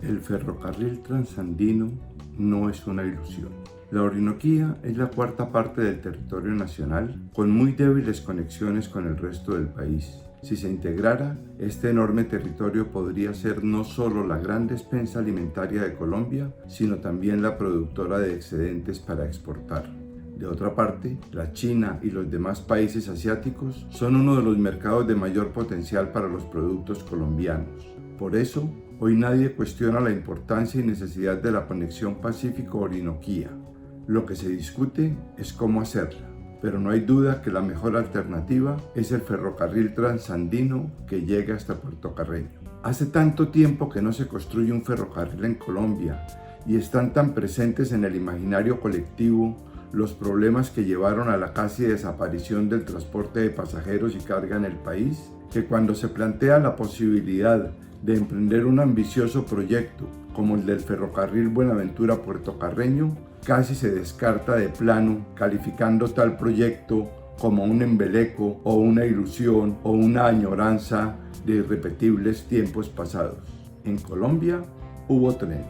El ferrocarril transandino no es una ilusión. La Orinoquía es la cuarta parte del territorio nacional, con muy débiles conexiones con el resto del país. Si se integrara, este enorme territorio podría ser no solo la gran despensa alimentaria de Colombia, sino también la productora de excedentes para exportar. De otra parte, la China y los demás países asiáticos son uno de los mercados de mayor potencial para los productos colombianos. Por eso, hoy nadie cuestiona la importancia y necesidad de la conexión Pacífico-Orinoquía. Lo que se discute es cómo hacerla, pero no hay duda que la mejor alternativa es el ferrocarril transandino que llega hasta Puerto Carreño. Hace tanto tiempo que no se construye un ferrocarril en Colombia y están tan presentes en el imaginario colectivo los problemas que llevaron a la casi desaparición del transporte de pasajeros y carga en el país, que cuando se plantea la posibilidad de emprender un ambicioso proyecto como el del ferrocarril Buenaventura-Puerto Carreño, casi se descarta de plano, calificando tal proyecto como un embeleco o una ilusión o una añoranza de irrepetibles tiempos pasados. En Colombia hubo trenes.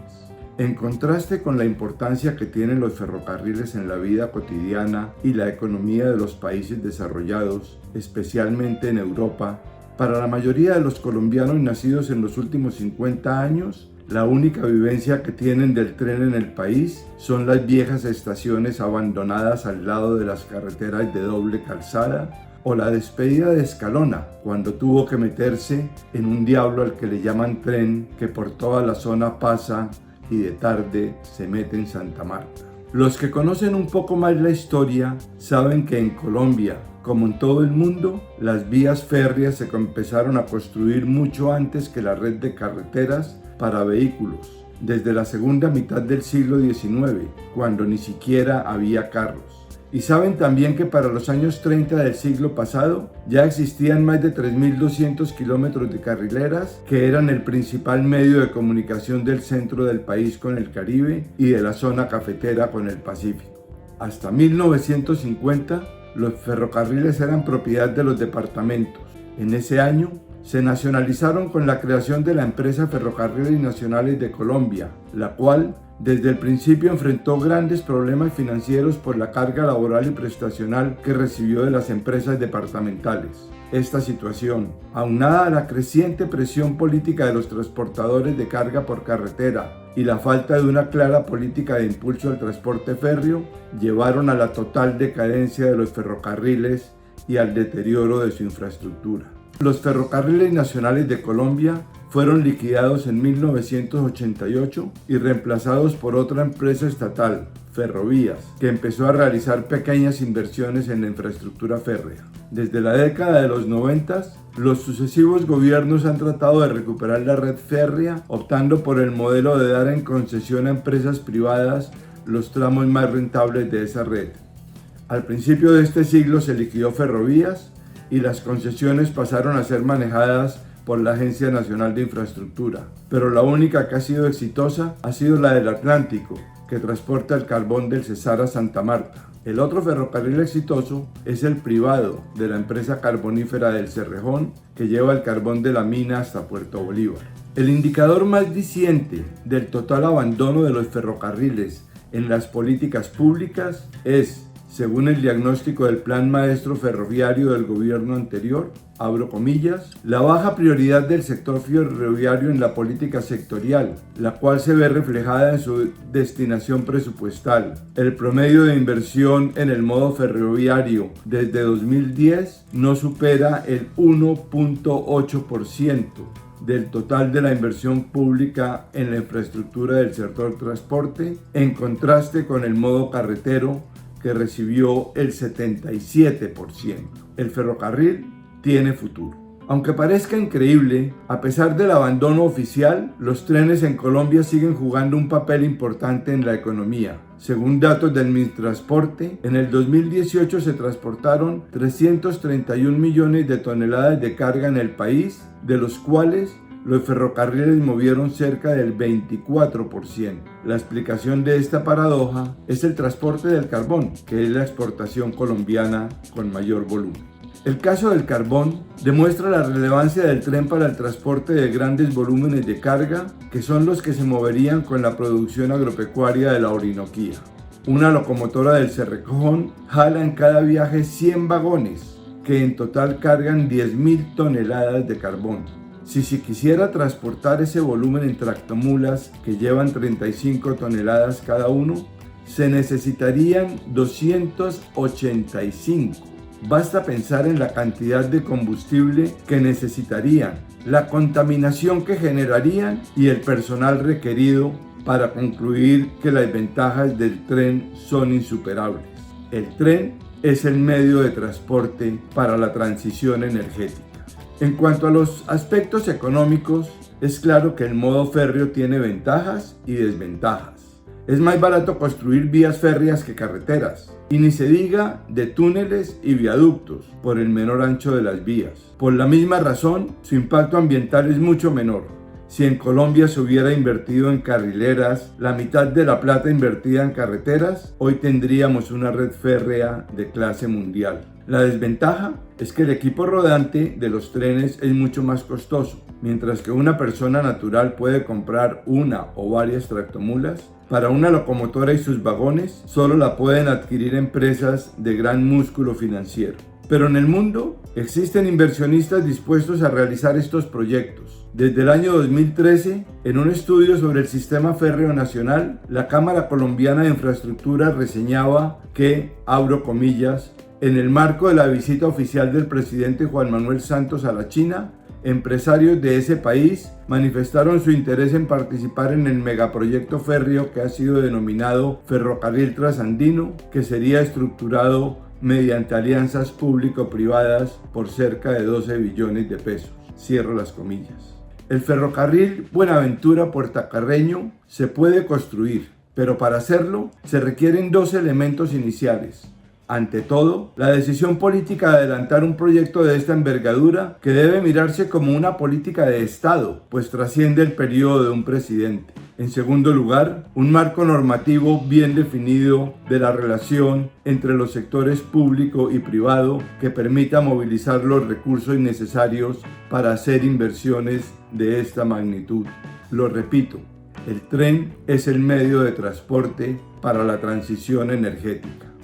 En contraste con la importancia que tienen los ferrocarriles en la vida cotidiana y la economía de los países desarrollados, especialmente en Europa, para la mayoría de los colombianos nacidos en los últimos 50 años, la única vivencia que tienen del tren en el país son las viejas estaciones abandonadas al lado de las carreteras de doble calzada o la despedida de Escalona, cuando tuvo que meterse en un diablo al que le llaman tren, que por toda la zona pasa y de tarde se mete en Santa Marta. Los que conocen un poco más la historia saben que en Colombia, como en todo el mundo, las vías férreas se empezaron a construir mucho antes que la red de carreteras para vehículos, desde la segunda mitad del siglo XIX, cuando ni siquiera había carros. Y saben también que para los años 30 del siglo pasado ya existían más de 3.200 kilómetros de carrileras, que eran el principal medio de comunicación del centro del país con el Caribe y de la zona cafetera con el Pacífico. Hasta 1950, los ferrocarriles eran propiedad de los departamentos. En ese año, se nacionalizaron con la creación de la empresa Ferrocarriles Nacionales de Colombia, la cual desde el principio enfrentó grandes problemas financieros por la carga laboral y prestacional que recibió de las empresas departamentales. Esta situación, aunada a la creciente presión política de los transportadores de carga por carretera y la falta de una clara política de impulso al transporte férreo, llevaron a la total decadencia de los ferrocarriles y al deterioro de su infraestructura. Los ferrocarriles nacionales de Colombia fueron liquidados en 1988 y reemplazados por otra empresa estatal, Ferrovías, que empezó a realizar pequeñas inversiones en la infraestructura férrea. Desde la década de los 90, los sucesivos gobiernos han tratado de recuperar la red férrea, optando por el modelo de dar en concesión a empresas privadas los tramos más rentables de esa red. Al principio de este siglo se liquidó Ferrovías y las concesiones pasaron a ser manejadas por la Agencia Nacional de Infraestructura, pero la única que ha sido exitosa ha sido la del Atlántico, que transporta el carbón del Cesar a Santa Marta. El otro ferrocarril exitoso es el privado de la empresa carbonífera del Cerrejón, que lleva el carbón de la mina hasta Puerto Bolívar. El indicador más diciente del total abandono de los ferrocarriles en las políticas públicas es, según el diagnóstico del Plan Maestro Ferroviario del gobierno anterior, abro comillas, la baja prioridad del sector ferroviario en la política sectorial, la cual se ve reflejada en su destinación presupuestal. El promedio de inversión en el modo ferroviario desde 2010 no supera el 1.8% del total de la inversión pública en la infraestructura del sector transporte, en contraste con el modo carretero, que recibió el 77%. El ferrocarril tiene futuro. Aunque parezca increíble, a pesar del abandono oficial, los trenes en Colombia siguen jugando un papel importante en la economía. Según datos del Mintransporte, en el 2018 se transportaron 331 millones de toneladas de carga en el país, de los cuales los ferrocarriles movieron cerca del 24%. La explicación de esta paradoja es el transporte del carbón, que es la exportación colombiana con mayor volumen. El caso del carbón demuestra la relevancia del tren para el transporte de grandes volúmenes de carga, que son los que se moverían con la producción agropecuaria de la Orinoquía. Una locomotora del Cerrejón jala en cada viaje 100 vagones, que en total cargan 10.000 toneladas de carbón. Si se quisiera transportar ese volumen en tractomulas que llevan 35 toneladas cada uno, se necesitarían 285. Basta pensar en la cantidad de combustible que necesitarían, la contaminación que generarían y el personal requerido para concluir que las ventajas del tren son insuperables. El tren es el medio de transporte para la transición energética. En cuanto a los aspectos económicos, es claro que el modo férreo tiene ventajas y desventajas. Es más barato construir vías férreas que carreteras, y ni se diga de túneles y viaductos por el menor ancho de las vías. Por la misma razón, su impacto ambiental es mucho menor. Si en Colombia se hubiera invertido en carrileras la mitad de la plata invertida en carreteras, hoy tendríamos una red férrea de clase mundial. La desventaja es que el equipo rodante de los trenes es mucho más costoso. Mientras que una persona natural puede comprar una o varias tractomulas, para una locomotora y sus vagones solo la pueden adquirir empresas de gran músculo financiero. Pero en el mundo existen inversionistas dispuestos a realizar estos proyectos. Desde el año 2013, en un estudio sobre el sistema férreo nacional, la Cámara Colombiana de Infraestructura reseñaba que, abro comillas, en el marco de la visita oficial del presidente Juan Manuel Santos a la China, empresarios de ese país manifestaron su interés en participar en el megaproyecto férreo que ha sido denominado Ferrocarril Trasandino, que sería estructurado mediante alianzas público-privadas por cerca de 12 billones de pesos. Cierro las comillas. El ferrocarril Buenaventura-Puerto Carreño se puede construir, pero para hacerlo se requieren dos elementos iniciales. Ante todo, la decisión política de adelantar un proyecto de esta envergadura, que debe mirarse como una política de Estado, pues trasciende el periodo de un presidente. En segundo lugar, un marco normativo bien definido de la relación entre los sectores público y privado que permita movilizar los recursos necesarios para hacer inversiones de esta magnitud. Lo repito, el tren es el medio de transporte para la transición energética.